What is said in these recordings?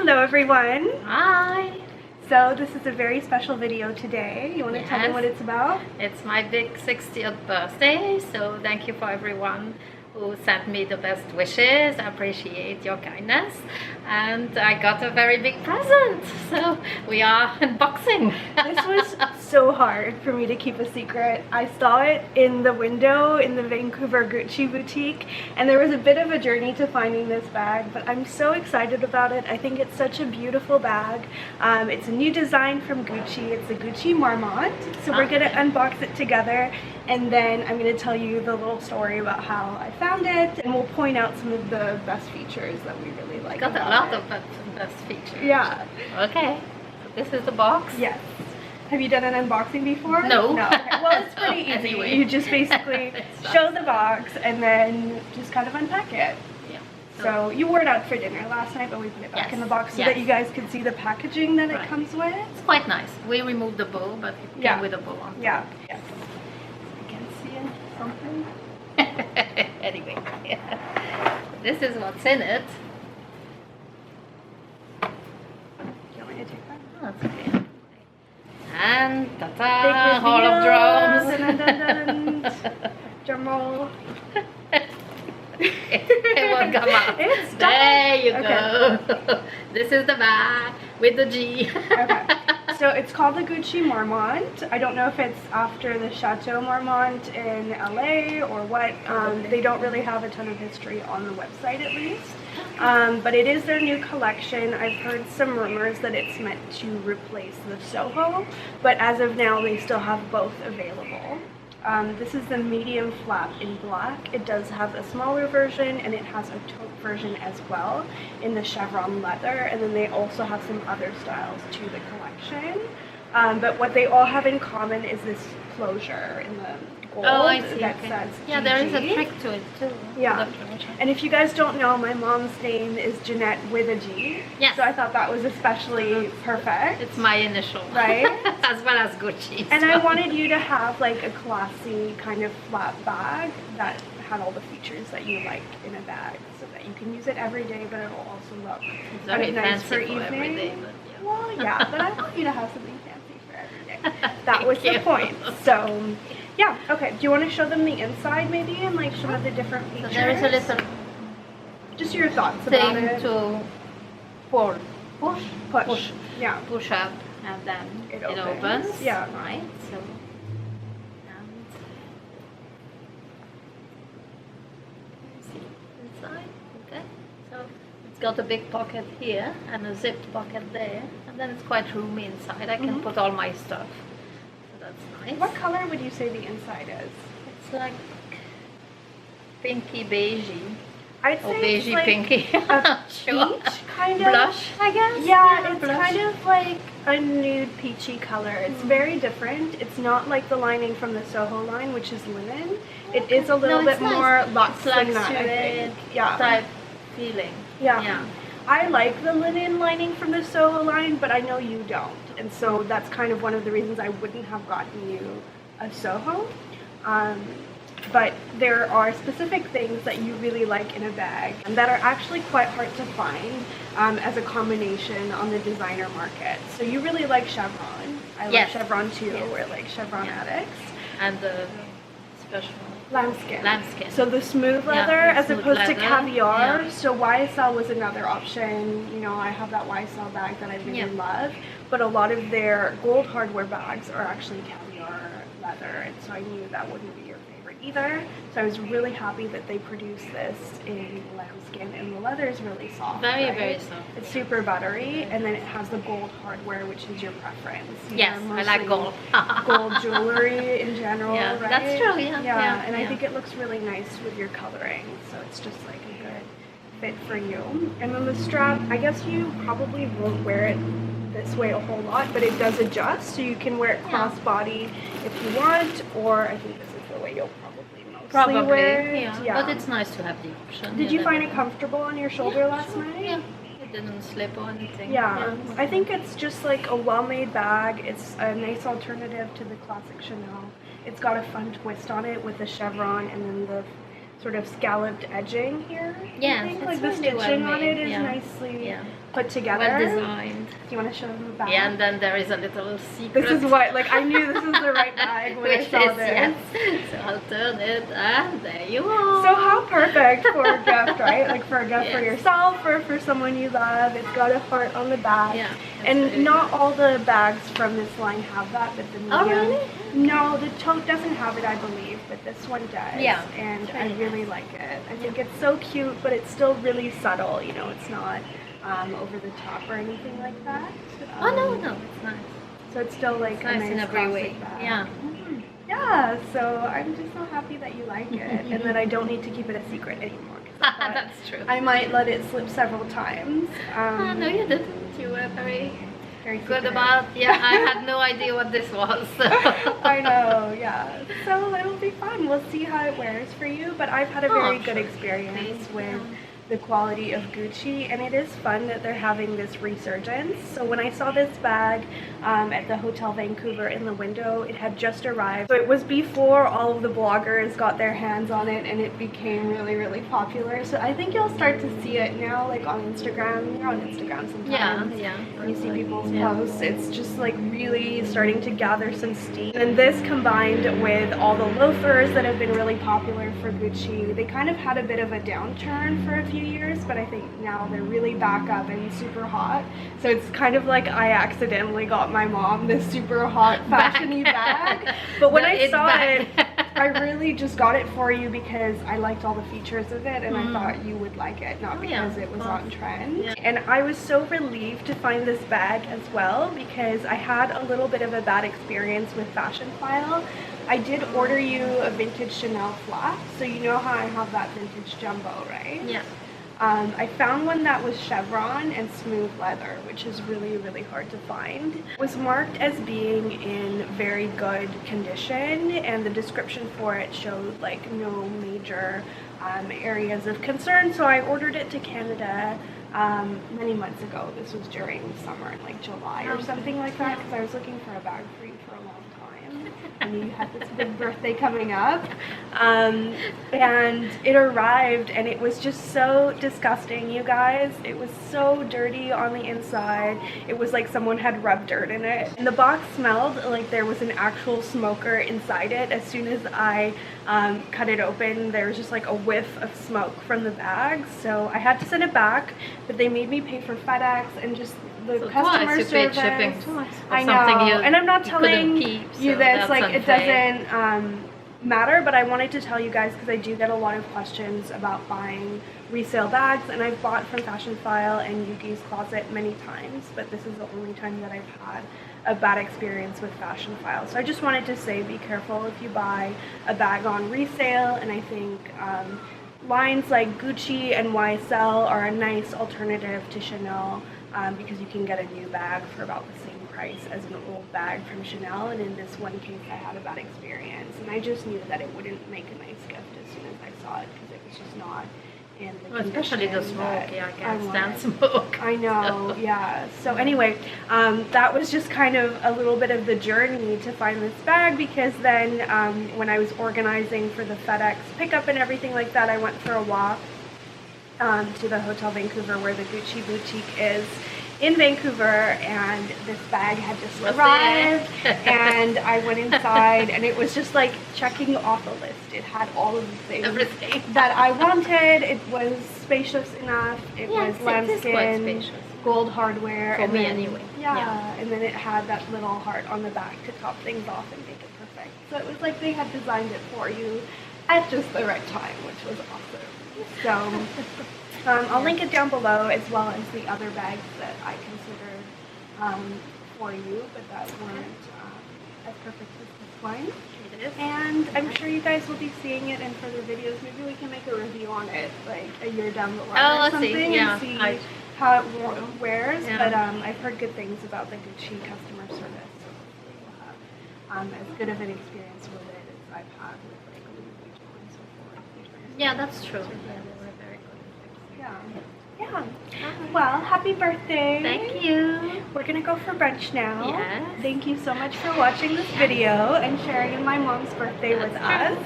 Hello everyone. Hi. So this is a very special video today. You want to tell them what it's about? It's my big 60th birthday, so thank you for everyone who sent me the best wishes. I appreciate your kindness, and I got a very big present, so we are unboxing. This was so hard for me to keep a secret. I saw it in the window in the Vancouver Gucci boutique, and there was a bit of a journey to finding this bag, but I'm so excited about it. I think it's such a beautiful bag. It's a new design from Gucci. It's a Gucci Marmont, so we're gonna unbox it together, and then I'm gonna tell you the little story about how I found it, and we'll point out some of the best features that we really like. Got a lot of best features. Yeah. Okay. So this is the box. Yes. Have you done an unboxing before? No. No. Okay. Well, it's pretty easy. Anyway. You just basically show the box and then just kind of unpack it. Yeah. So you wore it out for dinner last night, but we put it back in the box so that you guys could see the packaging that it comes with. It's quite nice. We removed the bow, but it came with a bow on. Yeah. Yes. You can see something. Anyway, this is what's in it. Do you want me to take that? Oh, that's okay. And ta-ta! Hall of drums. Drum roll. It won't come out. It's done. There you go. This is the bag with the G. Okay. So it's called the Gucci Marmont. I don't know if it's after the Chateau Marmont in LA or what. They don't really have a ton of history on the website, at least. But it is their new collection. I've heard some rumors that it's meant to replace the Soho, but as of now they still have both available. This is the medium flap in black. It does have a smaller version, and it has a taupe version as well in the chevron leather, and then they also have some other styles to the collection. But what they all have in common is this closure in the gold that says yeah, GG. there is a trick to it too. Yeah. And if you guys don't know, my mom's name is Jeanette with a G. Yes. So I thought that was especially perfect. It's my initial. Right? As well as Gucci. And I wanted you to have like a classy kind of flat bag that had all the features that you like in a bag, so that you can use it every day, but it'll also look very nice for evening. Every day, But yeah. Well, yeah, but I want you to have something fancy for every day. That was the point. So, yeah, okay. Do you want to show them the inside maybe, and like some of the different features? So there is a little just your thoughts about thing it. to push. Yeah. Push up, and then it opens. Yeah. Right. So. Inside, okay. So it's got a big pocket here and a zipped pocket there, and then it's quite roomy inside. I can put all my stuff. So that's nice. What color would you say the inside is? It's like pinky beigey. I'd say beigey it's like pinky. a Sure. peach kind of. Blush, I guess. Yeah, it's blush. kind of like a nude peachy color. It's very different. It's not like the lining from the Soho line, which is linen. It is a little bit more luxe than that, I think. Yeah. Type feeling. Yeah. I like the linen lining from the Soho line, but I know you don't. And so that's kind of one of the reasons I wouldn't have gotten you a Soho. But there are specific things that you really like in a bag that are actually quite hard to find as a combination on the designer market. So you really like chevron. I like chevron too. We're like chevron addicts. And the special lambskin. Lambskin. So the smooth leather as smooth opposed to leather. caviar. Yeah. So YSL was another option. You know, I have that YSL bag that I really love. But a lot of their gold hardware bags are actually caviar leather, and so I knew that wouldn't be your favorite either. So I was really happy that they produced this in lambskin, and the leather is really soft. Very soft. It's super buttery, and then it has the gold hardware, which is your preference. Yes, I like gold. Gold jewelry in general, right? That's true. Yeah. And I think it looks really nice with your coloring, so it's just like a good fit for you. And then the strap, I guess you probably won't wear it this way a whole lot, but it does adjust, so you can wear it crossbody if you want, or I think this is the way you'll probably wear it. Yeah. But it's nice to have the option. Did you find it comfortable on your shoulder last night? Yeah. It didn't slip or anything. Yeah. I think it's just like a well-made bag. It's a nice alternative to the classic Chanel. It's got a fun twist on it with the chevron and then the sort of scalloped edging here. Yeah, I think like the stitching on it is nicely put together. Well designed. Do you want to show them the bag? Yeah, and then there is a little secret. This is what, like, I knew this was the right bag when I saw this. Yes. So I'll turn it, and there you are. So how perfect for a gift, right? Like for a gift for Yes. yourself or for someone you love. It's got a heart on the back. Yeah, and really not all the bags from this line have that, but the medium. Oh, really? No, the tote doesn't have it, I believe, but this one does. Yeah, And it's I really really like it. I think it's so cute, but it's still really subtle. You know, it's not over the top or anything like that. Oh no, it's nice. So it's still like It's a nice nice in every classic way. bag. Yeah. Yeah, so I'm just so happy that you like it and that I don't need to keep it a secret anymore. 'Cause I thought That's true. I might let it slip several times. No, you didn't. You were very Very good secretive. about. Yeah, I had no idea what this was. So. I know, yeah. So it'll be fun. We'll see how it wears for you. But I've had a very I'm good sure. experience Thank with you. the quality of Gucci, and it is fun that they're having this resurgence. So when I saw this bag at the Hotel Vancouver in the window, it had just arrived. So it was before all of the bloggers got their hands on it and it became really, really popular. So I think you'll start to see it now, like on Instagram. You're on Instagram sometimes. Yeah. You see people's posts. It's just like really starting to gather some steam. And this combined with all the loafers that have been really popular for Gucci, they kind of had a bit of a downturn for a few years, but I think now they're really back up and super hot. So it's kind of like I accidentally got my mom this super hot fashion-y bag. But when I saw it, I really just got it for you because I liked all the features of it and I thought you would like it, not because it was on trend. Yeah. And I was so relieved to find this bag as well because I had a little bit of a bad experience with Fashion File. I did order you a vintage Chanel flap, so you know how I have that vintage jumbo, right? Yeah. I found one that was chevron and smooth leather, which is really, really hard to find. It was marked as being in very good condition, and the description for it showed like no major areas of concern, so I ordered it to Canada many months ago. This was during summer in like July or something like that, because I was looking for a bag for you for a long time. And you had this big birthday coming up, and it arrived and it was just so disgusting, you guys. It was so dirty on the inside. It was like someone had rubbed dirt in it, and the box smelled like there was an actual smoker inside it. As soon as I cut it open, there was just like a whiff of smoke from the bag, so I had to send it back, but they made me pay for FedEx and just the So customer twice you paid service. shipping twice for I something know, you and I'm not couldn't telling keep, you so this, that's like it unfair. doesn't matter, but I wanted to tell you guys because I do get a lot of questions about buying resale bags, and I've bought from Fashion File and Yuki's Closet many times, but this is the only time that I've had a bad experience with Fashion File. So I just wanted to say be careful if you buy a bag on resale, and I think lines like Gucci and YSL are a nice alternative to Chanel because you can get a new bag for about the same price as an old bag from Chanel, and in this one case I had a bad experience, and I just knew that it wouldn't make a nice gift as soon as I saw it because it was just not in the Well, especially the condition smoke. that Yeah, I I can't wanted. stand smoke. I know, yeah. So anyway, that was just kind of a little bit of the journey to find this bag, because then when I was organizing for the FedEx pickup and everything like that, I went for a walk to the Hotel Vancouver where the Gucci boutique is in Vancouver, and this bag had just arrived and I went inside and it was just like checking off a list. It had all of the things Everything that I wanted. It was spacious enough. It was It is quite lambskin, spacious. gold hardware. For and me then, anyway. Yeah, and then it had that little heart on the back to top things off and make it perfect. So it was like they had designed it for you at just the right time, which was awesome. So I'll link it down below, as well as the other bags that I considered for you, but that weren't as perfect as this one. It is. And I'm sure you guys will be seeing it in further videos. Maybe we can make a review on it, like a year down the line or let's something, see. Yeah, and see how it wears. Yeah. But I've heard good things about the Gucci customer service, so hopefully we'll have as good of an experience with it as I've had with like Louis Vuitton and so forth. Yeah, that's true. Yeah, they were very good. Yeah. Yeah. Well, happy birthday. Thank you. We're gonna go for brunch now. Yes. Thank you so much for watching this video and sharing in my mom's birthday with us.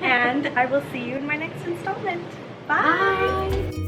And I will see you in my next installment. Bye. Bye.